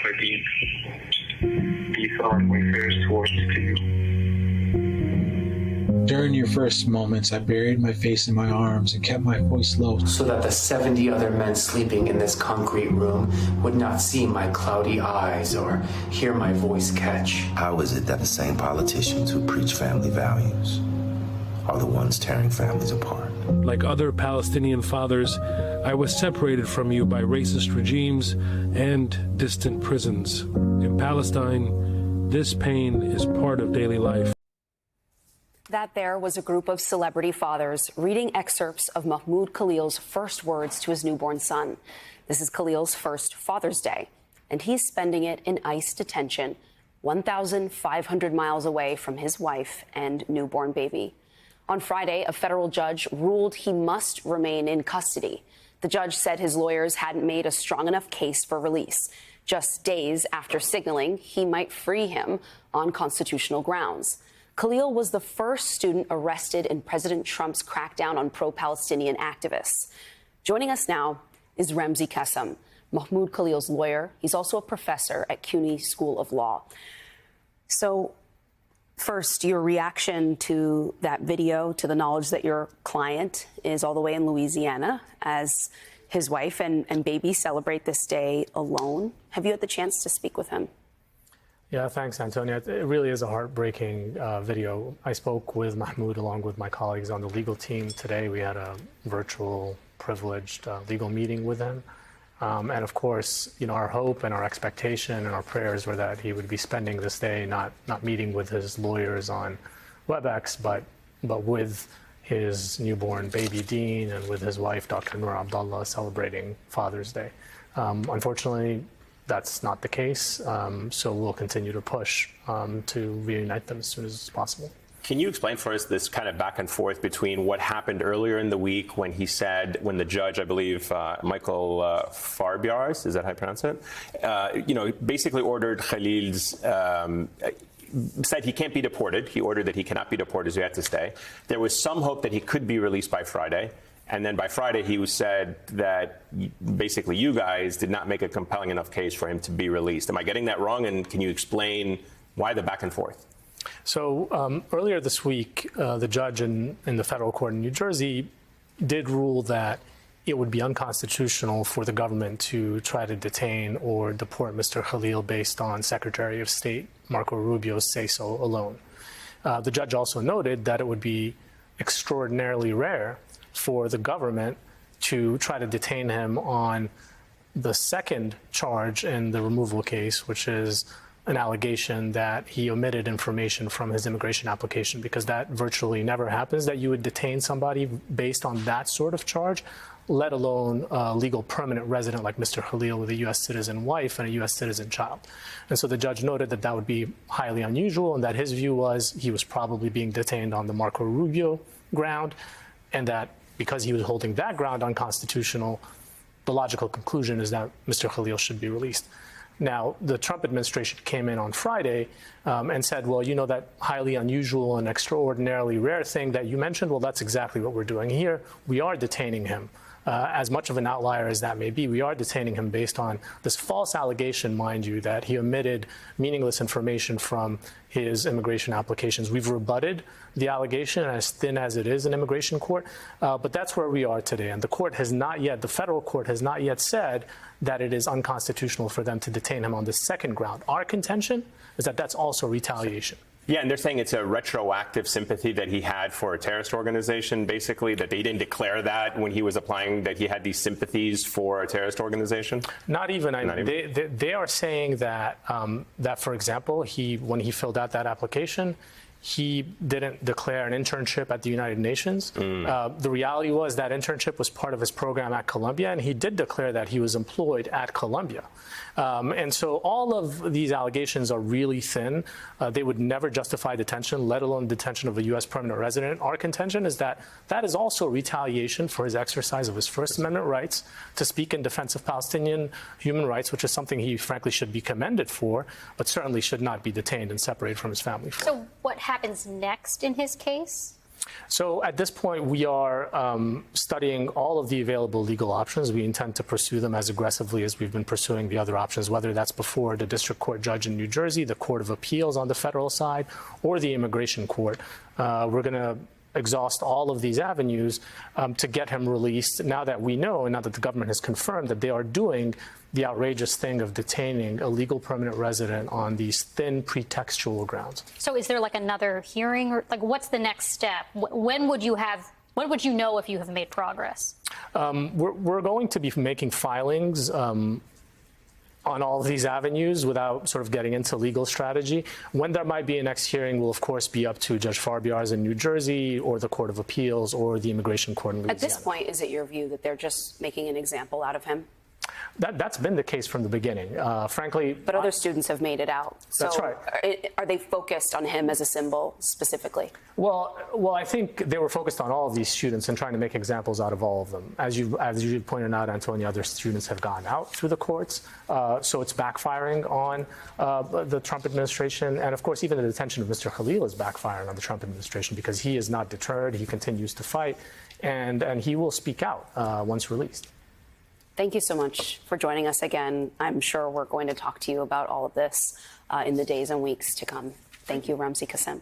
Fadil. These are my first words to you. During your first moments, I buried my face in my arms and kept my voice low so that the 70 other men sleeping in this concrete room would not see my cloudy eyes or hear my voice catch. How is it that the same politicians who preach family values are the ones tearing families apart? Like other Palestinian fathers, I was separated from you by racist regimes and distant prisons. In Palestine, this pain is part of daily life. That there was a group of celebrity fathers reading excerpts of Mahmoud Khalil's first words to his newborn son. This is Khalil's first Father's Day, and he's spending it in ICE detention, 1,500 miles away from his wife and newborn baby. On Friday, a federal judge ruled he must remain in custody. The judge said his lawyers hadn't made a strong enough case for release, just days after signaling he might free him on constitutional grounds. Khalil was the first student arrested in President Trump's crackdown on pro-Palestinian activists. Joining us now is Ramzi Kassem, Mahmoud Khalil's lawyer. He's also a professor at CUNY School of Law. So, first, your reaction to that video, to the knowledge that your client is all the way in Louisiana as his wife and baby celebrate this day alone. Have you had the chance to speak with him? Yeah, thanks, Antonia. It really is a heartbreaking video. I spoke with Mahmoud along with my colleagues on the legal team today. We had a virtual, privileged legal meeting with him. And of course, you know, our hope and our expectation and our prayers were that he would be spending this day not meeting with his lawyers on WebEx, but with his newborn baby Dean and with his wife, Dr. Noor Abdallah, celebrating Father's Day. Unfortunately, that's not the case, so we'll continue to push to reunite them as soon as possible. Can you explain for us this kind of back and forth between what happened earlier in the week when he said, when the judge, I believe, Michael Farbiars, is that how you pronounce it? You know, basically ordered Khalil's, said he can't be deported. He ordered that he cannot be deported, so he had to stay. There was some hope that he could be released by Friday. And then by Friday, he said that basically you guys did not make a compelling enough case for him to be released. Am I getting that wrong? And can you explain why the back and forth? So earlier this week, the judge in the federal court in New Jersey did rule that it would be unconstitutional for the government to try to detain or deport Mr. Khalil based on Secretary of State Marco Rubio's say-so alone. The judge also noted that it would be extraordinarily rare for the government to try to detain him on the second charge in the removal case, which is an allegation that he omitted information from his immigration application, because that virtually never happens, that you would detain somebody based on that sort of charge, let alone a legal permanent resident like Mr. Khalil with a U.S. citizen wife and a U.S. citizen child. And so the judge noted that that would be highly unusual and that his view was he was probably being detained on the Marco Rubio ground, and that because he was holding that ground unconstitutional, the logical conclusion is that Mr. Khalil should be released. Now, the Trump administration came in on Friday and said, well, you know, that highly unusual and extraordinarily rare thing that you mentioned, well, that's exactly what we're doing here. We are detaining him. As much of an outlier as that may be, we are detaining him based on this false allegation, mind you, that he omitted meaningless information from his immigration applications. We've rebutted the allegation, as thin as it is in immigration court, but that's where we are today. And the court has not yet, the federal court has not yet said that it is unconstitutional for them to detain him on the second ground. Our contention is that that's also retaliation. Yeah, and they're saying it's a retroactive sympathy that he had for a terrorist organization, basically, that they didn't declare that when he was applying, that he had these sympathies for a terrorist organization? Not even. They are saying that, that, for example, when he filled out that application, he didn't declare an internship at the United Nations. The reality was that internship was part of his program at Columbia, and he did declare that he was employed at Columbia. And so all of these allegations are really thin. They would never justify detention, let alone detention of a U.S. permanent resident. Our contention is that that is also retaliation for his exercise of his First Amendment rights to speak in defense of Palestinian human rights, which is something he frankly should be commended for, but certainly should not be detained and separated from his family for. So what happens next in his case? So at this point, we are studying all of the available legal options. We intend to pursue them as aggressively as we've been pursuing the other options, whether that's before the district court judge in New Jersey, the Court of Appeals on the federal side, or the immigration court. We're going to exhaust all of these avenues to get him released now that we know, and now that the government has confirmed that they are doing the outrageous thing of detaining a legal permanent resident on these thin pretextual grounds. So is there like another hearing, or like what's the next step? When would you know if you have made progress? We're going to be making filings on all of these avenues without sort of getting into legal strategy. When there might be a next hearing will, of course, be up to Judge Farbiarz in New Jersey or the Court of Appeals or the Immigration Court in Louisiana. At this point, is it your view that they're just making an example out of him? That's been the case from the beginning, frankly. But other students have made it out. So that's right. Are they focused on him as a symbol specifically? Well, I think they were focused on all of these students and trying to make examples out of all of them. As you pointed out, Antonia, other students have gone out through the courts, so it's backfiring on the Trump administration. And of course, even the detention of Mr. Khalil is backfiring on the Trump administration because he is not deterred. He continues to fight, and he will speak out once released. Thank you so much for joining us again. I'm sure we're going to talk to you about all of this in the days and weeks to come. Thank you, Ramzi Kassem.